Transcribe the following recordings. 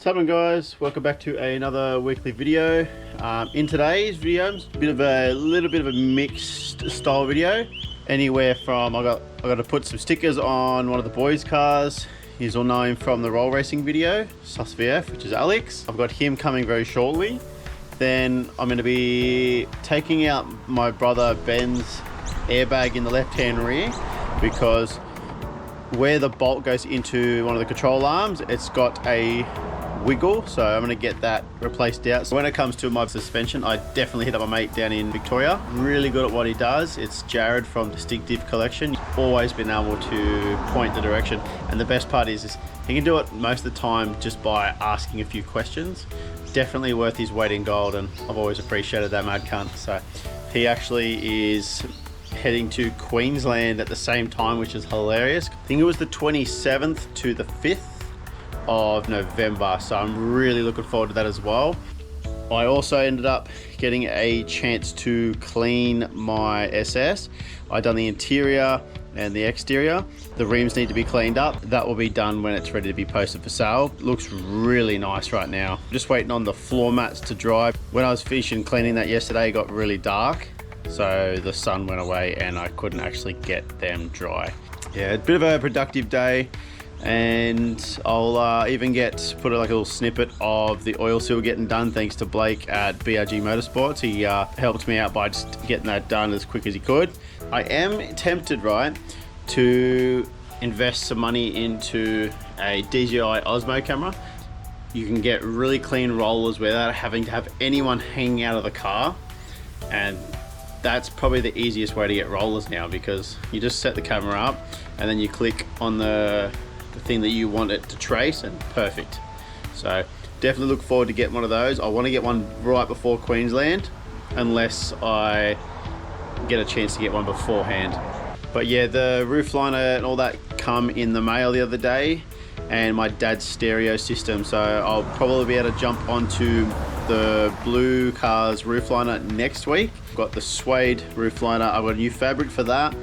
What's happening, guys? Welcome back to another weekly video. In today's video, it's a little bit of a mixed style video. Anywhere from I got to put some stickers on one of the boys' cars. He's all known from the roll racing video, SUSVF, which is Alex. I've got him coming very shortly. Then I'm going to be taking out my brother Ben's airbag in the left-hand rear, because where the bolt goes into one of the control arms, it's got a wiggle, so I'm going to get that replaced out. So when it comes to my suspension, I definitely hit up my mate down in Victoria. Really good at what he does. It's Jarryd from Distinctive Collection. Always been able to point the direction, and the best part is he can do it most of the time just by asking a few questions. Definitely worth his weight in gold, and I've always appreciated that mad cunt. So he actually is heading to Queensland at the same time, which is hilarious. I think it was the 27th to the 5th of November, so I'm really looking forward to that as well. I also ended up getting a chance to clean my SS. I done the interior and the exterior. The rims need to be cleaned up. That will be done when it's ready to be posted for sale. Looks really nice right now. Just waiting on the floor mats to dry. When I was finishing cleaning that yesterday, it got really dark, so the sun went away and I couldn't actually get them dry. Yeah, a bit of a productive day. And I'll even put like a little snippet of the oil seal getting done, thanks to Blake at BRG Motorsport. He helped me out by just getting that done as quick as he could. I am tempted, right, to invest some money into a DJI Osmo camera. You can get really clean rollers without having to have anyone hanging out of the car, and that's probably the easiest way to get rollers now, because you just set the camera up and then you click on the thing that you want it to trace, and perfect. So definitely look forward to getting one of those. I want to get one right before Queensland, unless I get a chance to get one beforehand. But yeah, the roof liner and all that come in the mail the other day, and my dad's stereo system, so I'll probably be able to jump onto the blue car's roof liner next week. I've got the suede roof liner. I've got a new fabric for that.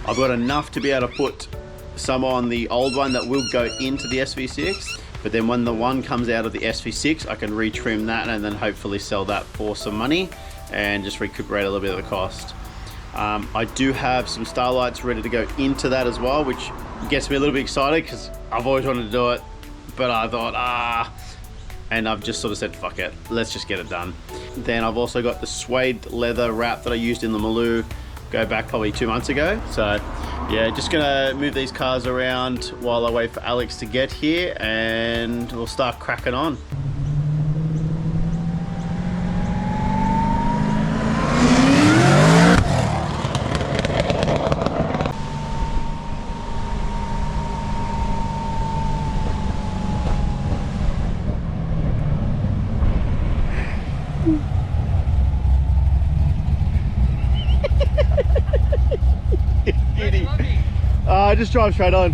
I've got enough to be able to put some on the old one that will go into the SV6, but then when the one comes out of the SV6, I can retrim that and then hopefully sell that for some money and just recuperate a little bit of the cost. I do have some starlights ready to go into that as well, which gets me a little bit excited because I've always wanted to do it, but I thought and I've just sort of said fuck it, let's just get it done. Then I've also got the suede leather wrap that I used in the Maloo, go back probably 2 months ago. So yeah, just gonna move these cars around while I wait for Alex to get here, and we'll start cracking on. Just drive straight on.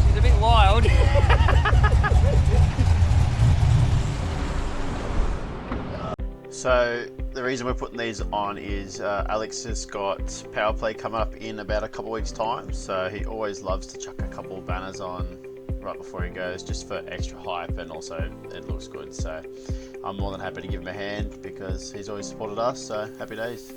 She's a bit wild. So the reason we're putting these on is Alex has got power play coming up in about a couple of weeks time, so he always loves to chuck a couple of banners on right before he goes, just for extra hype, and also it looks good. So I'm more than happy to give him a hand because he's always supported us, so happy days.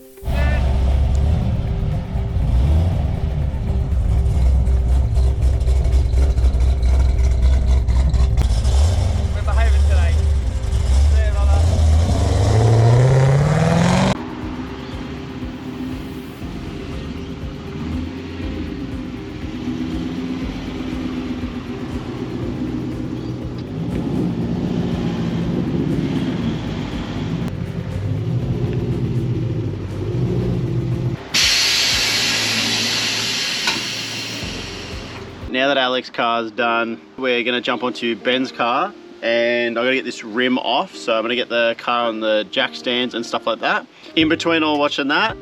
Now that Alex's car's done, we're gonna jump onto Ben's car, and I gotta get this rim off, so I'm gonna get the car on the jack stands and stuff like that. In between all watching that,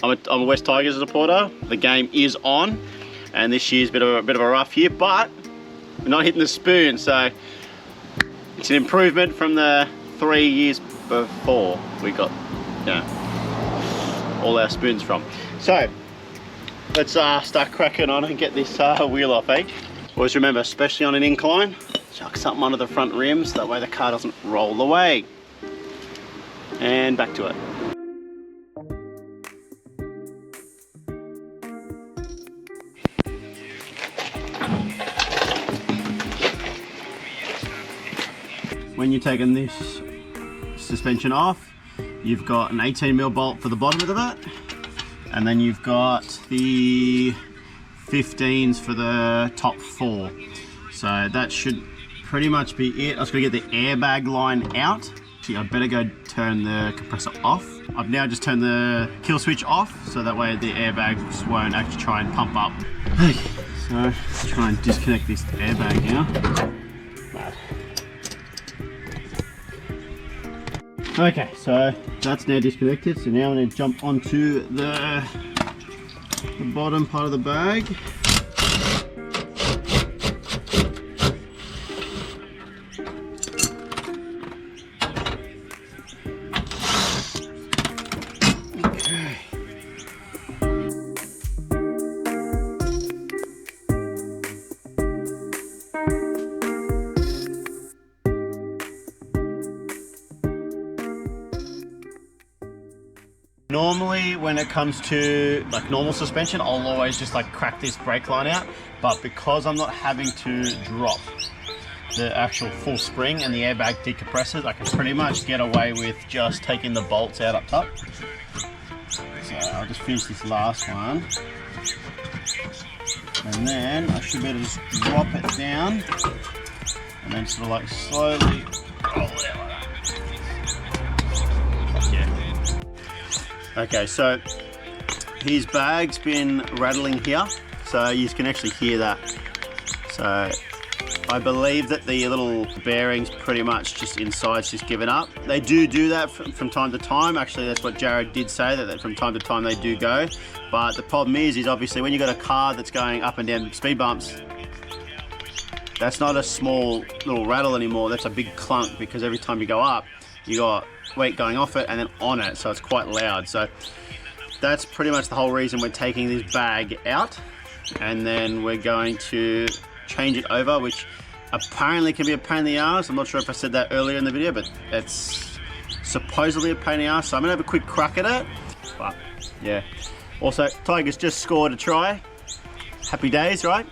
I'm a West Tigers supporter. The game is on. and this year's a bit of a rough year, but we're not hitting the spoon, so it's an improvement from the 3 years before we got, you know, all our spoons from. So let's start cracking on and get this wheel off, eh? Always remember, especially on an incline, chuck something under the front rims, that way the car doesn't roll away. And back to it. When you're taking this suspension off, you've got an 18mm bolt for the bottom of it, and then you've got the 15s for the top 4. So that should pretty much be it. I was going to get the airbag line out. Actually, I better go turn the compressor off. I've now just turned the kill switch off, so that way the airbags won't actually try and pump up. Okay, so let's try and disconnect this airbag now. Okay, so that's now disconnected. So now I'm going to jump onto the bottom part of the bag. Okay. Normally when it comes to like normal suspension, I'll always just like crack this brake line out, but because I'm not having to drop the actual full spring and the airbag decompresses, I can pretty much get away with just taking the bolts out up top. So I'll just finish this last one, and then I should be able to just drop it down and then sort of like slowly roll it out like that. Yeah. Okay, so his bag's been rattling here, so you can actually hear that. So I believe that the little bearings pretty much just inside's just given up. They do that from time to time. Actually, that's what Jarryd did say, that from time to time they do go. But the problem is obviously when you've got a car that's going up and down speed bumps, that's not a small little rattle anymore. That's a big clunk, because every time you go up, you got weight going off it and then on it, so it's quite loud. So that's pretty much the whole reason we're taking this bag out, and then we're going to change it over, which apparently can be a pain in the ass. I'm not sure if I said that earlier in the video, but it's supposedly a pain in the ass, so I'm gonna have a quick crack at it. But yeah, also Tiger's just scored a try. Happy days, right?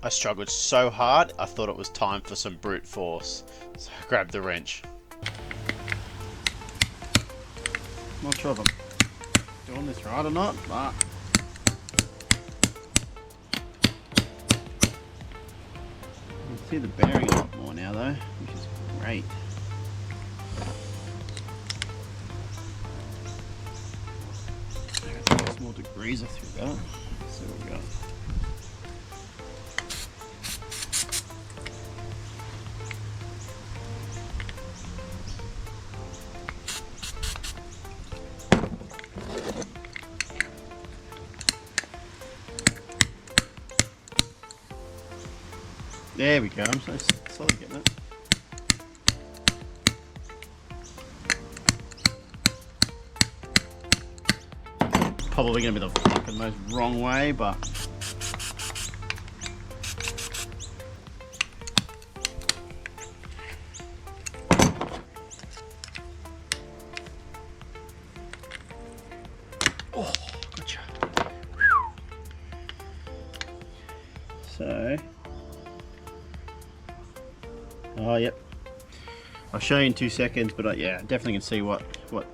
I struggled so hard, I thought it was time for some brute force. So I grabbed the wrench. Not sure if I'm doing this right or not, but you can see the bearing a lot more now though, which is great. I got a small degreaser through that. So we go. There we go, I'm so slowly getting it. Probably going to be the fucking most wrong way, but oh, gotcha. So oh, yep. I'll show you in 2 seconds, but yeah, definitely can see what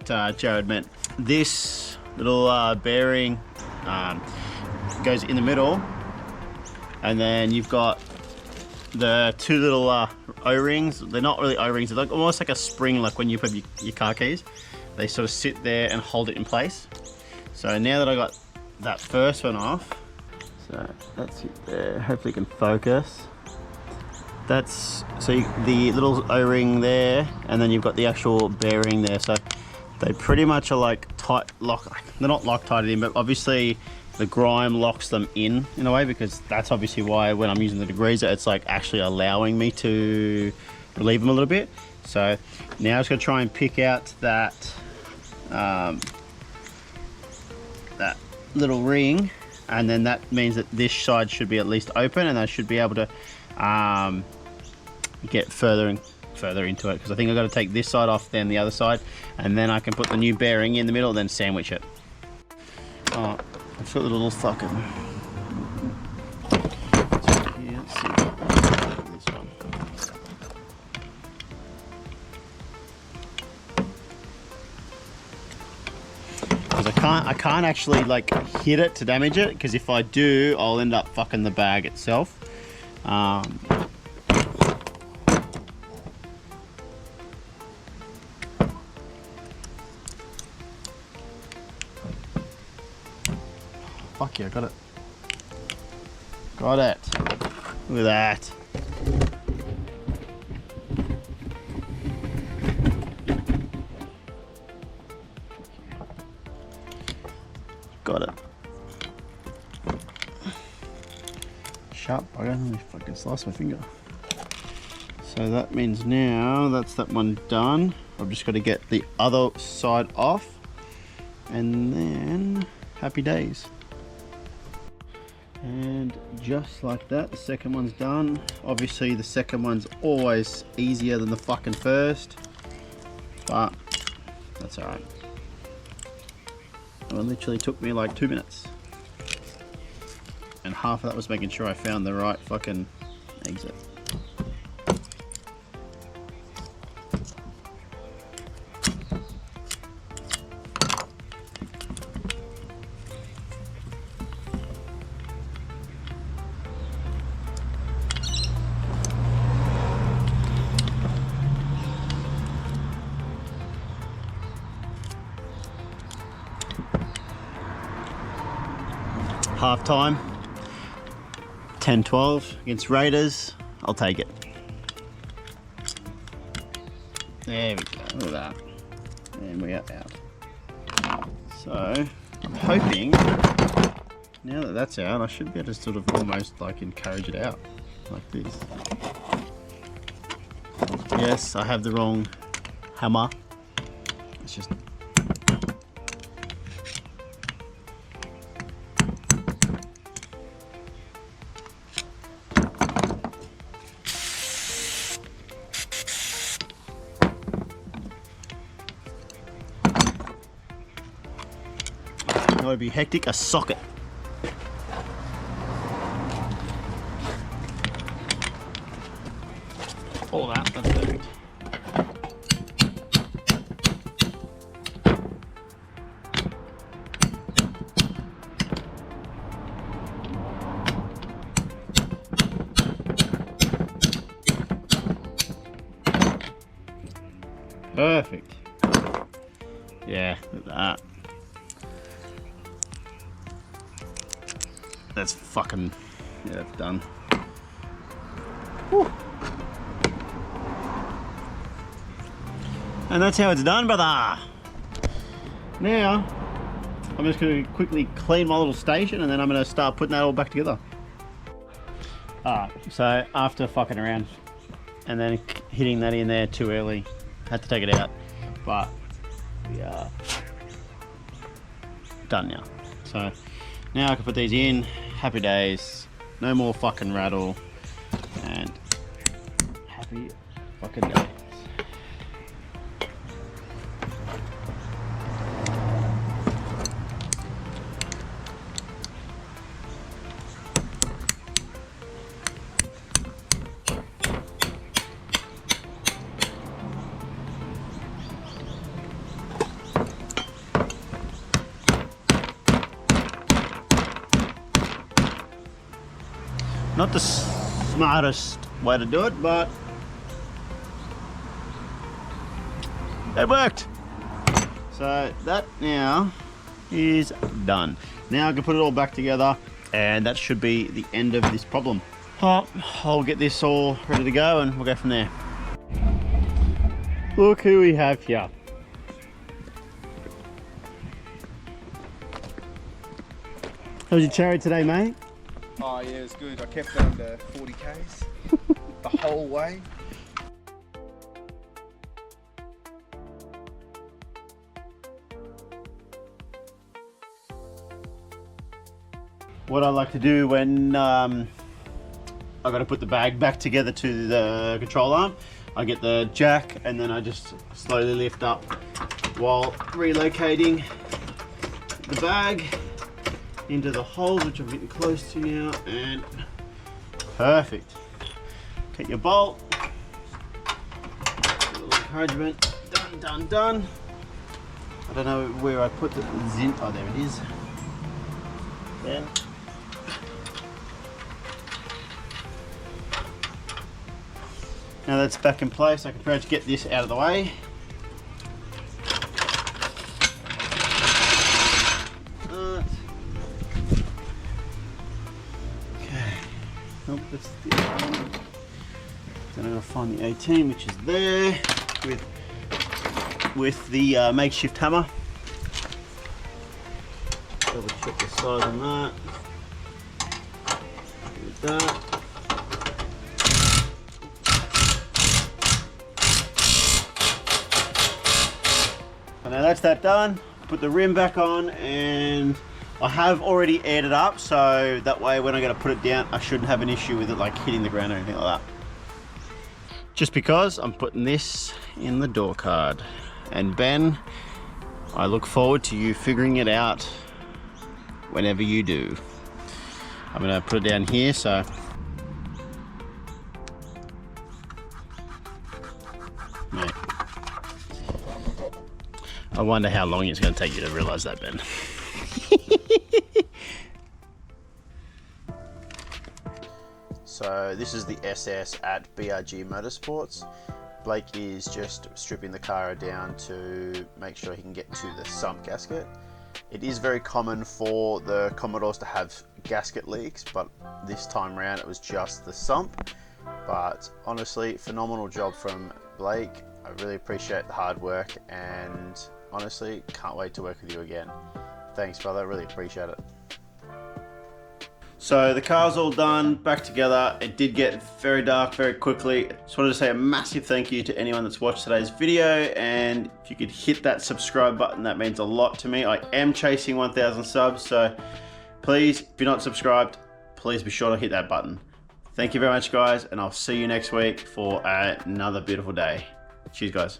Jarryd meant. This little bearing goes in the middle, and then you've got the two little O-rings. They're not really O-rings, they're like, almost like a spring, like when you put your car keys. They sort of sit there and hold it in place. So now that I got that first one off, so that's it there, hopefully you can focus. That's the little O-ring there, and then you've got the actual bearing there. So they pretty much are like tight lock. They're not Loctite in, but obviously the grime locks them in a way, because that's obviously why when I'm using the degreaser, it's like actually allowing me to relieve them a little bit. So now I'm just gonna try and pick out that that little ring, and then that means that this side should be at least open, and I should be able to get further and further into it, because I think I've got to take this side off, then the other side, and then I can put the new bearing in the middle, then sandwich it. Oh, I've got a little fucking... Yeah, let's see. This one. Because I can't actually like hit it to damage it, because if I do, I'll end up fucking the bag itself. Fuck yeah, got it. Got it. Look at that. Got it. Sharp bugger, let me fucking slice my finger. So that means now that's that one done. I've just got to get the other side off, and then happy days. And just like that, the second one's done. Obviously the second one's always easier than the fucking first, but that's all right. It literally took me like 2 minutes, and half of that was making sure I found the right fucking exit. Half time, 10-12 against Raiders. I'll take it. There we go, look at that. And we are out. So I'm hoping now that that's out, I should be able to sort of almost like encourage it out like this. Yes, I have the wrong hammer. It's just that would be hectic, a socket. All that, that's perfect. Perfect. Yeah, look at that. That's fucking, yeah, that's done. Whew. And that's how it's done, brother. Now, I'm just going to quickly clean my little station, and then I'm going to start putting that all back together. So after fucking around and then hitting that in there too early, had to take it out, but we are done now. So now I can put these in, happy days, no more fucking rattle, and happy fucking days. Not the smartest way to do it, but it worked. So that now is done. Now I can put it all back together, and that should be the end of this problem. I'll get this all ready to go, and we'll go from there. Look who we have here. How was your Jarryd today, mate? Oh yeah, it was good. I kept it under 40 Ks the whole way. What I like to do when I've got to put the bag back together to the control arm, I get the jack and then I just slowly lift up while relocating the bag into the holes, which I'm getting close to now, and perfect. Get your bolt, a little encouragement, done, done, done. I don't know where I put the zin. Oh, there it is. Then now that's back in place, I can pretty much get this out of the way. Okay. Nope, that's the other one. Then I'm going to find the 18, which is there with the makeshift hammer. Double check the size on that. With that. Now that's that done. Put the rim back on, and I have already aired it up, so that way when I go to put it down, I shouldn't have an issue with it like hitting the ground or anything like that. Just because I'm putting this in the door card. And Ben, I look forward to you figuring it out whenever you do. I'm gonna put it down here, so mate, I wonder how long it's going to take you to realise that, Ben. So this is the SS at BRG Motorsports. Blake is just stripping the car down to make sure he can get to the sump gasket. It is very common for the Commodores to have gasket leaks, but this time around it was just the sump. But honestly, phenomenal job from Blake. I really appreciate the hard work, and honestly, can't wait to work with you again. Thanks, brother, really appreciate it. So the car's all done, back together. It did get very dark very quickly. Just wanted to say a massive thank you to anyone that's watched today's video, and if you could hit that subscribe button, that means a lot to me. I am chasing 1,000 subs, so please, if you're not subscribed, please be sure to hit that button. Thank you very much, guys, and I'll see you next week for another beautiful day. Cheers, guys.